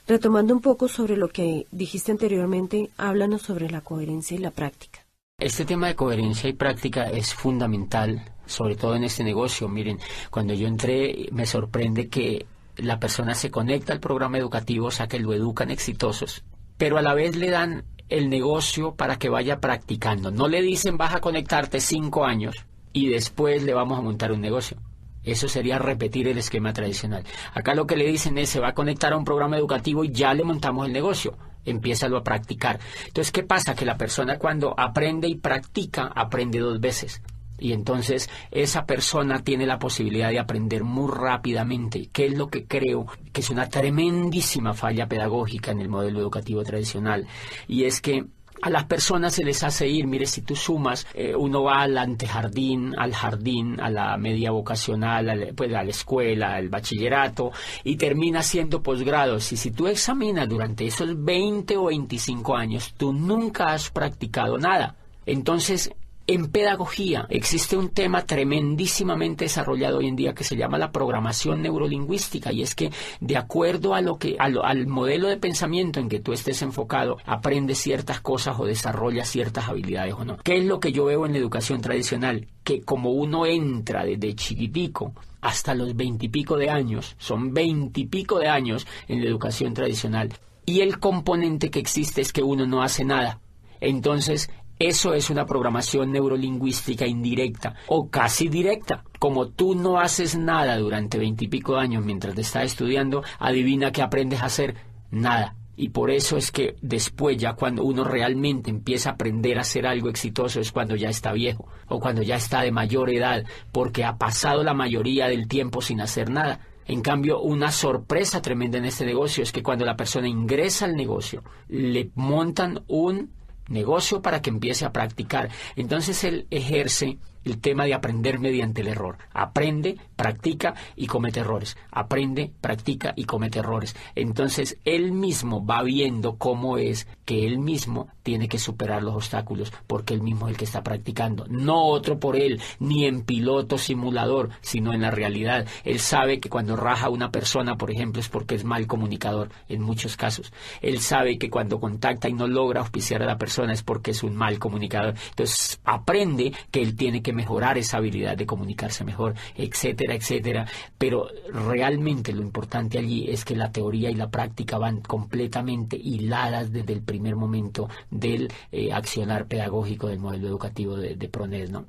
S2: Retomando un poco sobre lo que dijiste anteriormente, háblanos sobre la coherencia y la práctica.
S3: Este tema de coherencia y práctica es fundamental, sobre todo en este negocio. Miren, cuando yo entré me sorprende que la persona se conecta al programa educativo, o sea que lo educan exitosos, pero a la vez le dan el negocio para que vaya practicando. No le dicen vas a conectarte 5 años y después le vamos a montar un negocio. Eso sería repetir el esquema tradicional. Acá lo que le dicen es se va a conectar a un programa educativo y ya le montamos el negocio. Empiézalo a practicar. Entonces, ¿qué pasa? Que la persona cuando aprende y practica, aprende 2 veces. Y entonces esa persona tiene la posibilidad de aprender muy rápidamente, que es lo que creo que es una tremendísima falla pedagógica en el modelo educativo tradicional. Y es que a las personas se les hace ir, mire, si tú sumas, uno va al antejardín, al jardín, a la media vocacional, pues a la escuela, al bachillerato, y termina siendo posgrados. Y si tú examinas durante esos 20 o 25 años, tú nunca has practicado nada. Entonces, en pedagogía existe un tema tremendísimamente desarrollado hoy en día que se llama la programación neurolingüística, y es que de acuerdo a al modelo de pensamiento en que tú estés enfocado, aprendes ciertas cosas o desarrollas ciertas habilidades o no. ¿Qué es lo que yo veo en la educación tradicional? Que como uno entra desde chiquitico hasta los 20 y pico de años, son 20 y pico de años en la educación tradicional, y el componente que existe es que uno no hace nada. Entonces, eso es una programación neurolingüística indirecta o casi directa. Como tú no haces nada durante 20 y pico de años mientras te estás estudiando, adivina qué aprendes a hacer. Nada. Y por eso es que después, ya cuando uno realmente empieza a aprender a hacer algo exitoso, es cuando ya está viejo o cuando ya está de mayor edad, porque ha pasado la mayoría del tiempo sin hacer nada. En cambio, una sorpresa tremenda en este negocio es que cuando la persona ingresa al negocio, le montan un negocio para que empiece a practicar. Entonces él ejerce el tema de aprender mediante el error. Aprende, practica y comete errores. Aprende, practica y comete errores. Entonces, él mismo va viendo cómo es que él mismo tiene que superar los obstáculos, porque él mismo es el que está practicando. No otro por él, ni en piloto simulador, sino en la realidad. Él sabe que cuando raja a una persona, por ejemplo, es porque es mal comunicador, en muchos casos. Él sabe que cuando contacta y no logra auspiciar a la persona es porque es un mal comunicador. Entonces, aprende que él tiene que mejorar esa habilidad de comunicarse mejor, etcétera, etcétera. Pero realmente lo importante allí es que la teoría y la práctica van completamente hiladas desde el primer momento del accionar pedagógico del modelo educativo de PRONED, ¿no?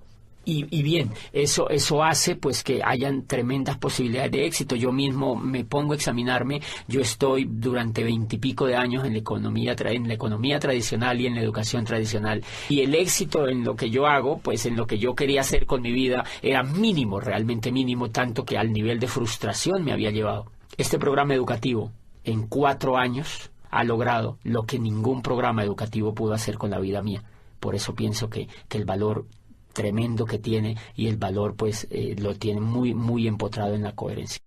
S3: Y bien, eso hace pues que hayan tremendas posibilidades de éxito. Yo mismo me pongo a examinarme. Yo estoy durante 20 y pico de años en la economía tradicional y en la educación tradicional. Y el éxito en lo que yo hago, pues en lo que yo quería hacer con mi vida, era mínimo, realmente mínimo, tanto que al nivel de frustración me había llevado. Este programa educativo, en 4 años, ha logrado lo que ningún programa educativo pudo hacer con la vida mía. Por eso pienso que el valor tremendo que tiene y el valor pues lo tiene muy, muy empotrado en la coherencia.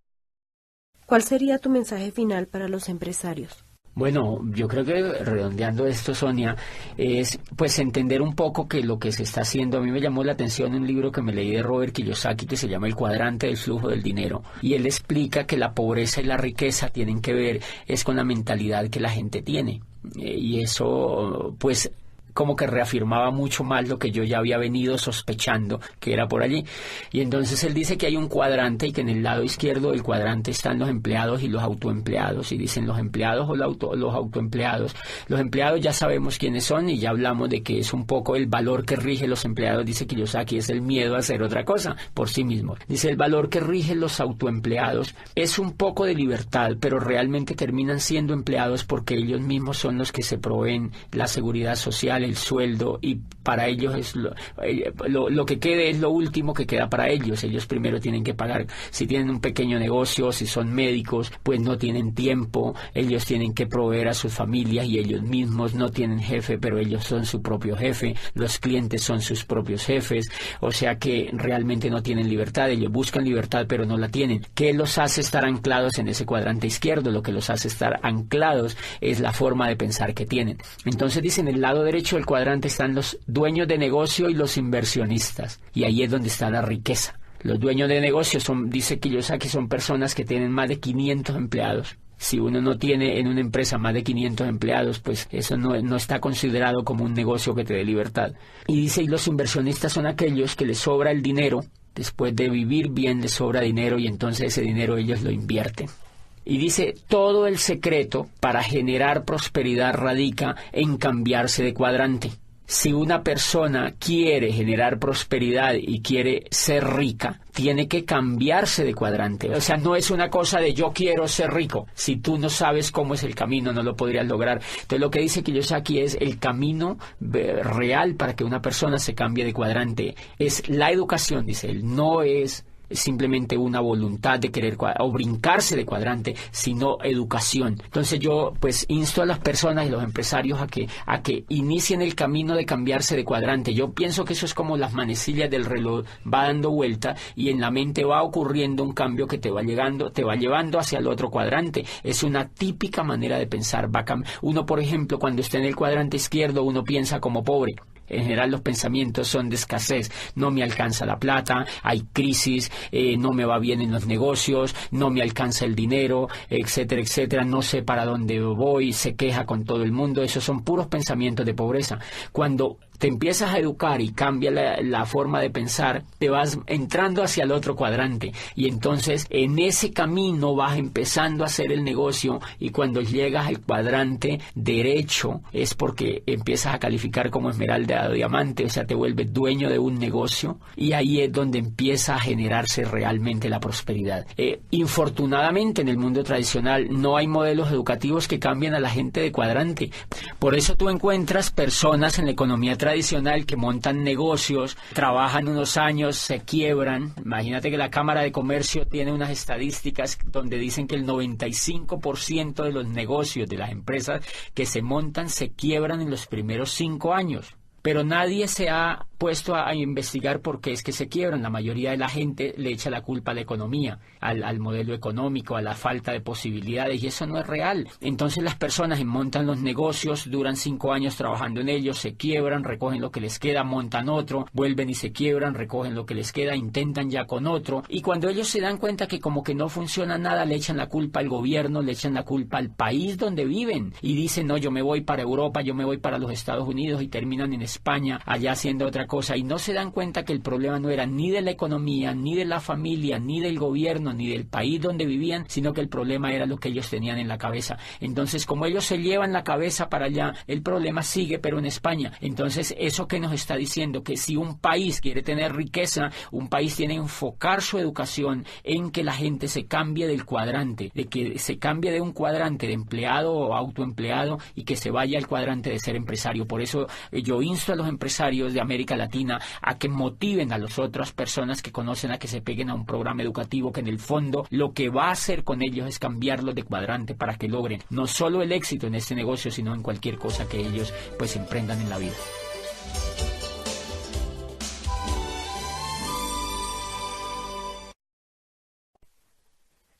S2: ¿Cuál sería tu mensaje final para los empresarios?
S3: Bueno, yo creo que redondeando esto, Sonia, es pues entender un poco que lo que se está haciendo. A mí me llamó la atención un libro que me leí de Robert Kiyosaki que se llama El cuadrante del flujo del dinero, y él explica que la pobreza y la riqueza tienen que ver es con la mentalidad que la gente tiene, y eso pues como que reafirmaba mucho más lo que yo ya había venido sospechando que era por allí. Y entonces él dice que hay un cuadrante y que en el lado izquierdo del cuadrante están los empleados y los autoempleados, y dicen los empleados o los autoempleados. Los empleados ya sabemos quiénes son y ya hablamos de que es un poco el valor que rige los empleados, dice Kiyosaki, es el miedo a hacer otra cosa por sí mismos. Dice el valor que rige los autoempleados es un poco de libertad, pero realmente terminan siendo empleados porque ellos mismos son los que se proveen la seguridad social, el sueldo, y para ellos es lo que quede es lo último que queda para ellos. Ellos primero tienen que pagar. Si tienen un pequeño negocio, si son médicos, pues no tienen tiempo, ellos tienen que proveer a sus familias y ellos mismos no tienen jefe, pero ellos son su propio jefe, los clientes son sus propios jefes, o sea que realmente no tienen libertad. Ellos buscan libertad pero no la tienen. ¿Qué los hace estar anclados en ese cuadrante izquierdo? Lo que los hace estar anclados es la forma de pensar que tienen. Entonces dicen, en el lado derecho del cuadrante están los dueños de negocio y los inversionistas, y ahí es donde está la riqueza. Los dueños de negocio dice Kiyosaki, son personas que tienen más de 500 empleados. Si uno no tiene en una empresa más de 500 empleados, pues eso no está considerado como un negocio que te dé libertad. Y dice, y los inversionistas son aquellos que les sobra el dinero, después de vivir bien les sobra dinero, y entonces ese dinero ellos lo invierten. Y dice, todo el secreto para generar prosperidad radica en cambiarse de cuadrante. Si una persona quiere generar prosperidad y quiere ser rica, tiene que cambiarse de cuadrante. O sea, no es una cosa de yo quiero ser rico. Si tú no sabes cómo es el camino, no lo podrías lograr. Entonces, lo que dice Kiyosaki es el camino real para que una persona se cambie de cuadrante. Es la educación, dice él, no es simplemente una voluntad de querer o brincarse de cuadrante, sino educación. Entonces yo pues insto a las personas y los empresarios a que inicien el camino de cambiarse de cuadrante. Yo pienso que eso es como las manecillas del reloj, va dando vuelta y en la mente va ocurriendo un cambio que te va llevando hacia el otro cuadrante. Es una típica manera de pensar. Uno, por ejemplo, cuando está en el cuadrante izquierdo, uno piensa como pobre. En general los pensamientos son de escasez, no me alcanza la plata, hay crisis, no me va bien en los negocios, no me alcanza el dinero, etcétera, etcétera, no sé para dónde voy, se queja con todo el mundo. Esos son puros pensamientos de pobreza. Cuando te empiezas a educar y cambia la forma de pensar, te vas entrando hacia el otro cuadrante y entonces en ese camino vas empezando a hacer el negocio, y cuando llegas al cuadrante derecho es porque empiezas a calificar como esmeralda o diamante, o sea, te vuelves dueño de un negocio, y ahí es donde empieza a generarse realmente la prosperidad. Infortunadamente en el mundo tradicional no hay modelos educativos que cambien a la gente de cuadrante. Por eso tú encuentras personas en la economía tradicional que montan negocios, trabajan unos años, se quiebran. Imagínate que la Cámara de Comercio tiene unas estadísticas donde dicen que el 95% de los negocios de las empresas que se montan se quiebran en los primeros 5 años. pero nadie se ha puesto a investigar por qué es que se quiebran. La mayoría de la gente le echa la culpa a la economía, al modelo económico, a la falta de posibilidades, y eso no es real. Entonces las personas montan los negocios, duran 5 años trabajando en ellos, se quiebran, recogen lo que les queda, montan otro, vuelven y se quiebran, recogen lo que les queda, intentan ya con otro, y cuando ellos se dan cuenta que como que no funciona nada, le echan la culpa al gobierno, le echan la culpa al país donde viven, y dicen, no, yo me voy para Europa, yo me voy para los Estados Unidos, y terminan en España, allá haciendo otra cosa, y no se dan cuenta que el problema no era ni de la economía, ni de la familia, ni del gobierno, ni del país donde vivían, sino que el problema era lo que ellos tenían en la cabeza. Entonces, como ellos se llevan la cabeza para allá, el problema sigue, pero en España. Entonces, eso que nos está diciendo, que si un país quiere tener riqueza, un país tiene que enfocar su educación en que la gente se cambie del cuadrante, de que se cambie de un cuadrante de empleado o autoempleado y que se vaya al cuadrante de ser empresario. Por eso yo insto a los empresarios de América Latina a que motiven a las otras personas que conocen a que se peguen a un programa educativo que en el fondo lo que va a hacer con ellos es cambiarlos de cuadrante para que logren no solo el éxito en este negocio, sino en cualquier cosa que ellos pues emprendan en la vida.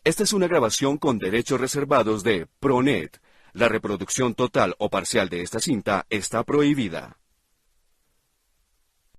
S1: Esta es una grabación con derechos reservados de ProNet. La reproducción total o parcial de esta cinta está prohibida.